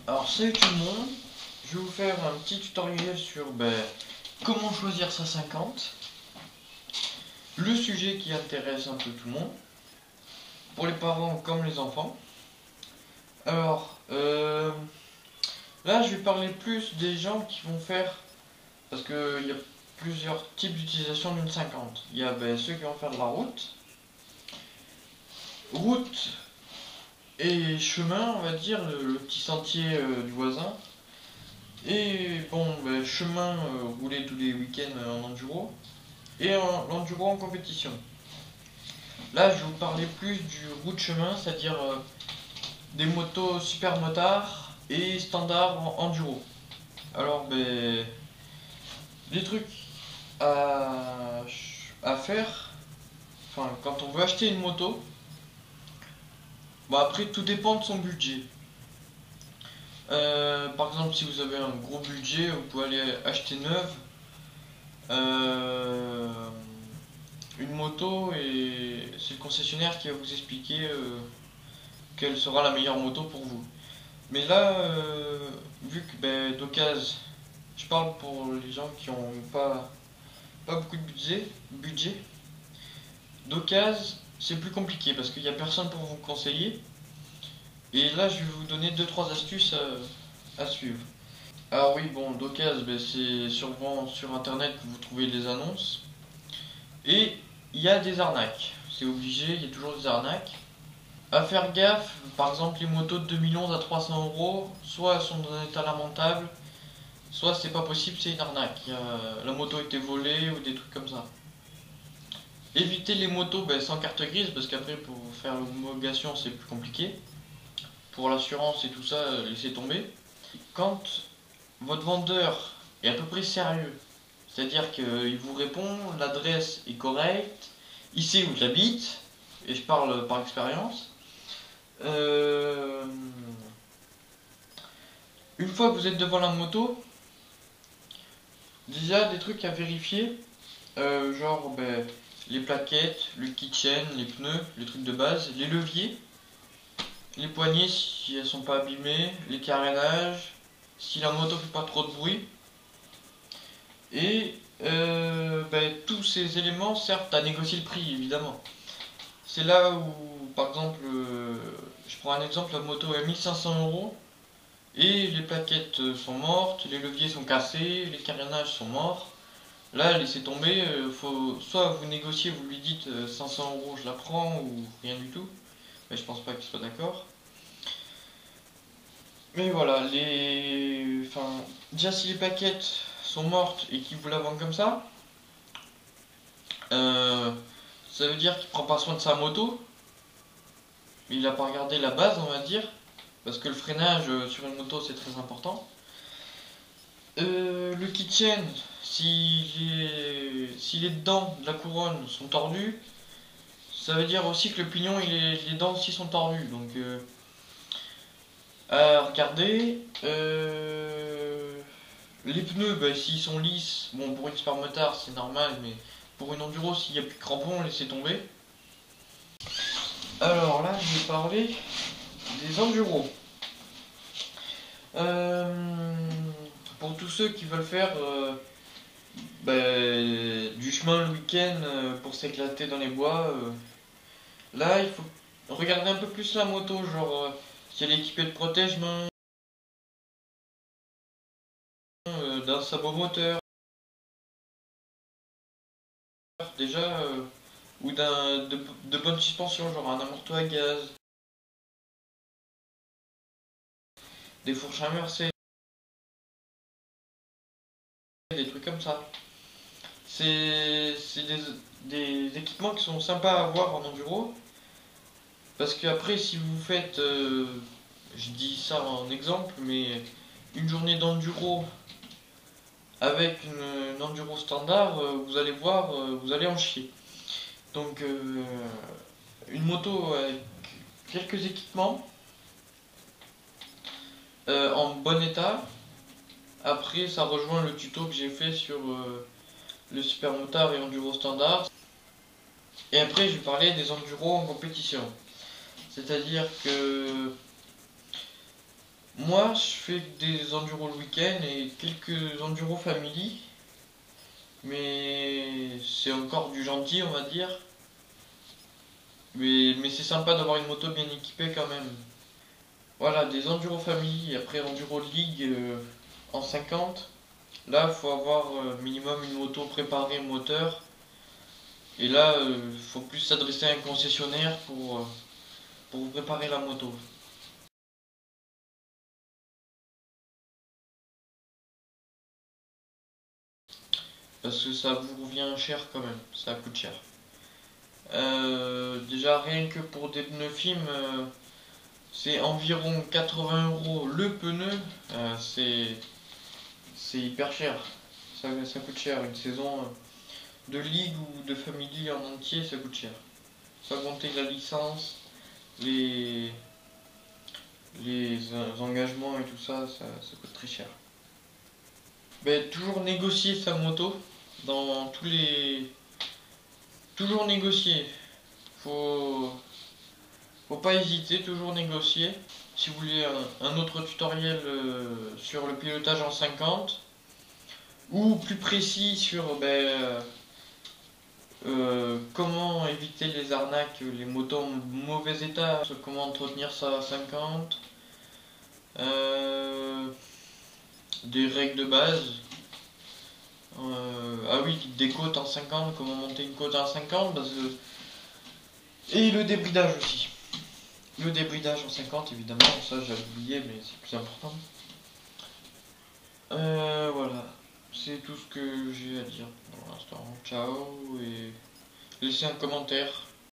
Alors salut tout le monde, je vais vous faire un petit tutoriel sur comment choisir sa 50. Le sujet qui intéresse un peu tout le monde, pour les parents comme les enfants. Alors là je vais parler plus des gens qui vont faire, parce qu'il y a plusieurs types d'utilisation d'une 50. Il y a ceux qui vont faire de la route et chemin, on va dire, le petit sentier du voisin. Et bon, chemin rouler tous les week-ends en enduro. Et l'enduro en compétition. Là, je vais vous parler plus du route chemin, c'est-à-dire des motos super motards et standard enduro. Alors, des trucs à faire, enfin, quand on veut acheter une moto, après, tout dépend de son budget. Par exemple, si vous avez un gros budget, vous pouvez aller acheter neuve une moto et c'est le concessionnaire qui va vous expliquer quelle sera la meilleure moto pour vous. Mais là, vu que d'occasion, je parle pour les gens qui ont pas beaucoup de budget d'occasion, c'est plus compliqué parce qu'il n'y a personne pour vous conseiller. Et là, je vais vous donner 2-3 astuces à suivre. Alors oui, bon, d'occasion, c'est souvent sur internet que vous trouvez les annonces. Et il y a des arnaques, c'est obligé, il y a toujours des arnaques. À faire gaffe, par exemple les motos de 2011 à 300 €, soit elles sont dans un état lamentable, soit c'est pas possible, c'est une arnaque. La moto a été volée ou des trucs comme ça. Évitez les motos sans carte grise, parce qu'après pour faire l'homologation c'est plus compliqué. Pour l'assurance et tout ça, laissez tomber. Quand votre vendeur est à peu près sérieux, c'est-à-dire qu'il vous répond, l'adresse est correcte, il sait où j'habite, et je parle par expérience. Une fois que vous êtes devant la moto, déjà des trucs à vérifier, genre les plaquettes, le keychain, les pneus, les trucs de base, les leviers, les poignées si elles sont pas abîmées, les carénages, si la moto fait pas trop de bruit. Et tous ces éléments servent à négocier le prix, évidemment. C'est là où, par exemple, je prends un exemple, la moto est à 1500 € et les plaquettes sont mortes, les leviers sont cassés, les carénages sont morts. Là, laissez tomber, faut soit vous négociez, vous lui dites 500 € je la prends ou rien du tout, mais je pense pas qu'il soit d'accord. Mais voilà, déjà si les plaquettes sont mortes et qu'il vous la vend comme ça, ça veut dire qu'il prend pas soin de sa moto, mais il a pas regardé la base, on va dire, parce que le freinage sur une moto c'est très important. Le keychain, si les dents de la couronne sont tordues, ça veut dire aussi que le pignon les dents aussi sont tordues, donc à regarder. Les pneus, s'ils sont lisses, bon pour une super motard c'est normal, mais pour une enduro s'il n'y a plus de crampons, laissez tomber. Alors là je vais parler des enduros. Pour tous ceux qui veulent faire du chemin le week-end pour s'éclater dans les bois, là il faut regarder un peu plus la moto, genre si elle est équipée de protège-main, d'un sabot moteur, déjà, ou de bonnes suspensions, genre un amorto à gaz, des fourches inversées, des trucs comme ça. C'est des équipements qui sont sympas à avoir en enduro, parce qu'après si vous faites, je dis ça en exemple, mais une journée d'enduro avec une enduro standard, vous allez voir, vous allez en chier. Donc une moto avec quelques équipements en bon état. Après ça rejoint le tuto que j'ai fait sur le super motard et enduro standard. Et après je vais parler des enduros en compétition. C'est-à-dire que Moi, je fais des enduros le week-end et quelques enduros family, mais c'est encore du gentil, on va dire. Mais c'est sympa d'avoir une moto bien équipée quand même. Voilà, des enduro family et après enduro league en 50. Là, faut avoir minimum une moto préparée moteur. Et là, faut plus s'adresser à un concessionnaire pour vous préparer la moto. Parce que ça vous revient cher quand même, ça coûte cher. Déjà rien que pour des pneus films, c'est environ 80 € le pneu. C'est hyper cher. Ça coûte cher. Une saison de ligue ou de family en entier, ça coûte cher. Sans compter la licence, les, les engagements et tout ça, ça coûte très cher. Ben, toujours négocier sa moto dans tous les. Toujours négocier. Faut, faut pas hésiter, toujours négocier. Si vous voulez un autre tutoriel sur le pilotage en 50 ou plus précis sur comment éviter les arnaques, les motos en mauvais état, comment entretenir ça à 50, euh, des règles de base. Ah oui, des côtes en 50, comment monter une côte en 50, et le débridage aussi. Le débridage en 50, évidemment, ça j'avais oublié, mais c'est plus important. Voilà, c'est tout ce que j'ai à dire pour l'instant. Ciao et laissez un commentaire.